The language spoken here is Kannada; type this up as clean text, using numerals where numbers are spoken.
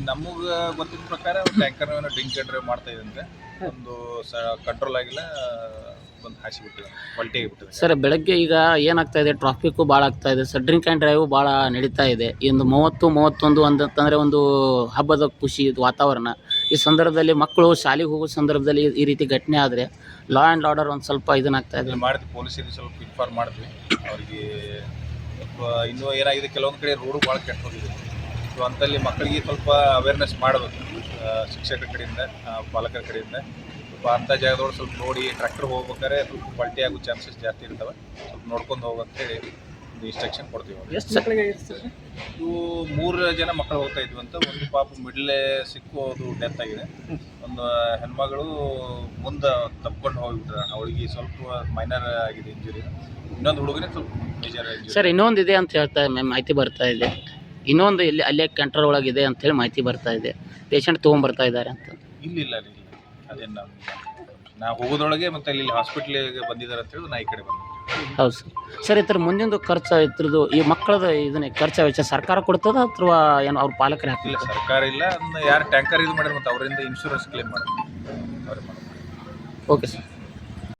ನಮಗೆ ಗೊತ್ತಿದ್ದ ಪ್ರಕಾರ ಟ್ಯಾಂಕರ್ ಡ್ರಿಂಕ್ ಅಂಡ್ ಡ್ರೈವ್ ಮಾಡ್ತಾ ಇದ್ದಂತೆ ಒಂದು ಕಂಟ್ರೋಲ್ ಆಗಿಲ್ಲ, ಒಂದು ಹಾಸಿ ಬಿಟ್ಟಿದೆ, ಪಲ್ಟಿ ಆಗಿಬಿಟ್ಟಿದೆ. ಸರ್ ಬೆಳಗ್ಗೆ ಈಗ ಏನಾಗ್ತಾ ಇದೆ, ಟ್ರಾಫಿಕ್ಕು ಭಾಳ ಆಗ್ತಾ ಇದೆ ಸರ್, ಡ್ರಿಂಕ್ ಆ್ಯಂಡ್ ಡ್ರೈವ್ ಭಾಳ ನಡೀತಾ ಇದೆ. ಇಂದು 30-31 ಅಂತಂದರೆ ಒಂದು ಹಬ್ಬದ ಖುಷಿ ಇದು ವಾತಾವರಣ. ಈ ಸಂದರ್ಭದಲ್ಲಿ ಮಕ್ಕಳು ಶಾಲೆಗೆ ಹೋಗೋ ಸಂದರ್ಭದಲ್ಲಿ ಈ ರೀತಿ ಘಟನೆ ಆದರೆ ಲಾ ಆ್ಯಂಡ್ ಆರ್ಡರ್ ಒಂದು ಸ್ವಲ್ಪ ಇದನ್ನಾಗ್ತಾ ಇದೆ. ಮಾಡಿದ್ವಿ, ಪೊಲೀಸರಿಗೆ ಸ್ವಲ್ಪ ಇನ್ಫಾರ್ಮ್ ಮಾಡಿದ್ವಿ. ಅವ್ರಿಗೆ ಇನ್ನೂ ಏನಾಗಿದೆ, ಕೆಲವೊಂದು ಕಡೆ ರೋಡು ಭಾಳ ಕೆಟ್ಟು ಹೋಗಿದೆ. ಸೊ ಅಂತಲ್ಲಿ ಮಕ್ಕಳಿಗೆ ಸ್ವಲ್ಪ ಅವೇರ್ನೆಸ್ ಮಾಡಬೇಕು, ಶಿಕ್ಷಕರ ಕಡೆಯಿಂದ, ಪಾಲಕರ ಕಡೆಯಿಂದ. ಸ್ವಲ್ಪ ಅಂಥ ಜಾಗದೊಳಗೆ ಸ್ವಲ್ಪ ನೋಡಿ, ಟ್ರ್ಯಾಕ್ಟರ್ ಹೋಗ್ಬೇಕಾದ್ರೆ ಸ್ವಲ್ಪ ಪಲ್ಟಿ ಆಗೋ ಚಾನ್ಸಸ್ ಜಾಸ್ತಿ ಇರ್ತವೆ, ಸ್ವಲ್ಪ ನೋಡ್ಕೊಂಡು ಹೋಗಂತೇಳಿ ಒಂದು ಇನ್ಸ್ಟ್ರಕ್ಷನ್ ಕೊಡ್ತೀವಿ. ಎಷ್ಟು ಮಕ್ಕಳಿಗೆ ಇವು 3 ಜನ ಮಕ್ಕಳು ಹೋಗ್ತಾ ಇದ್ವಿ ಅಂತ. ಒಂದು ಪಾಪ ಮಿಡ್ಲೆ ಸಿಕ್ಕು ಅದು ಡೆತ್ ಆಗಿದೆ. ಒಂದು ಹೆಣ್ಮಗಳು ಮುಂದೆ ತಪ್ಕೊಂಡು ಹೋಗಿಬಿಟ್ರೆ, ಅವಳಿಗೆ ಸ್ವಲ್ಪ ಮೈನರ್ ಆಗಿದೆ ಇಂಜುರಿ. ಇನ್ನೊಂದು ಹುಡುಗನೇ ಸ್ವಲ್ಪ ಮೇಜರ್ ಇಂಜುರಿ. ಸರ್ ಇನ್ನೊಂದು ಇದೆ ಅಂತ ಹೇಳ್ತಾ ಮಾಹಿತಿ ಬರ್ತಾ ಇದೆ, ಇನ್ನೊಂದು ಇಲ್ಲಿ ಅಲ್ಲೇ ಕಂಟ್ರೋಲ್ ಒಳಗಿದೆ ಅಂತೇಳಿ ಮಾಹಿತಿ ಬರ್ತಾ ಇದೆ, ಪೇಷಂಟ್ ತೊಗೊಂಬರ್ತಾ ಇದ್ದಾರೆ ಅಂತ. ಇಲ್ಲ ಅದೇನು ನಾವು ಹೋಗೋದ್ರೊಳಗೆ ಮತ್ತೆ ಅಲ್ಲಿ ಹಾಸ್ಪಿಟ್ಲಿಗೆ ಬಂದಿದ್ದಾರೆ ಅಂತೇಳಿ ನಾ ಈ ಕಡೆ ಬಂದೆ. ಹೌದು ಸರ್. ಸರ್ ಈ ಥರ ಮುಂದಿಂದು ಖರ್ಚು ಇದ್ರದ್ದು ಈ ಮಕ್ಕಳದ ಇದನ್ನ ಖರ್ಚು ವೆಚ್ಚ ಸರ್ಕಾರ ಕೊಡ್ತದ ಅಥವಾ ಏನು ಅವ್ರ ಪಾಲಕರೇ ಇಲ್ಲ, ಹಾಕ್ತಿಲ್ಲ? ಸರ್ಕಾರ ಇಲ್ಲ, ಅದನ್ನ ಯಾರು ಟ್ಯಾಂಕರ್ ಇದು ಮಾಡ್ಯಾರ ಮತ್ತು ಅವರಿಂದ ಇನ್ಶೂರೆನ್ಸ್ ಕ್ಲೇಮ್ ಮಾಡೋದು ಅವ್ರಿಗೆ ಮಾಡೋದು. Okay sir.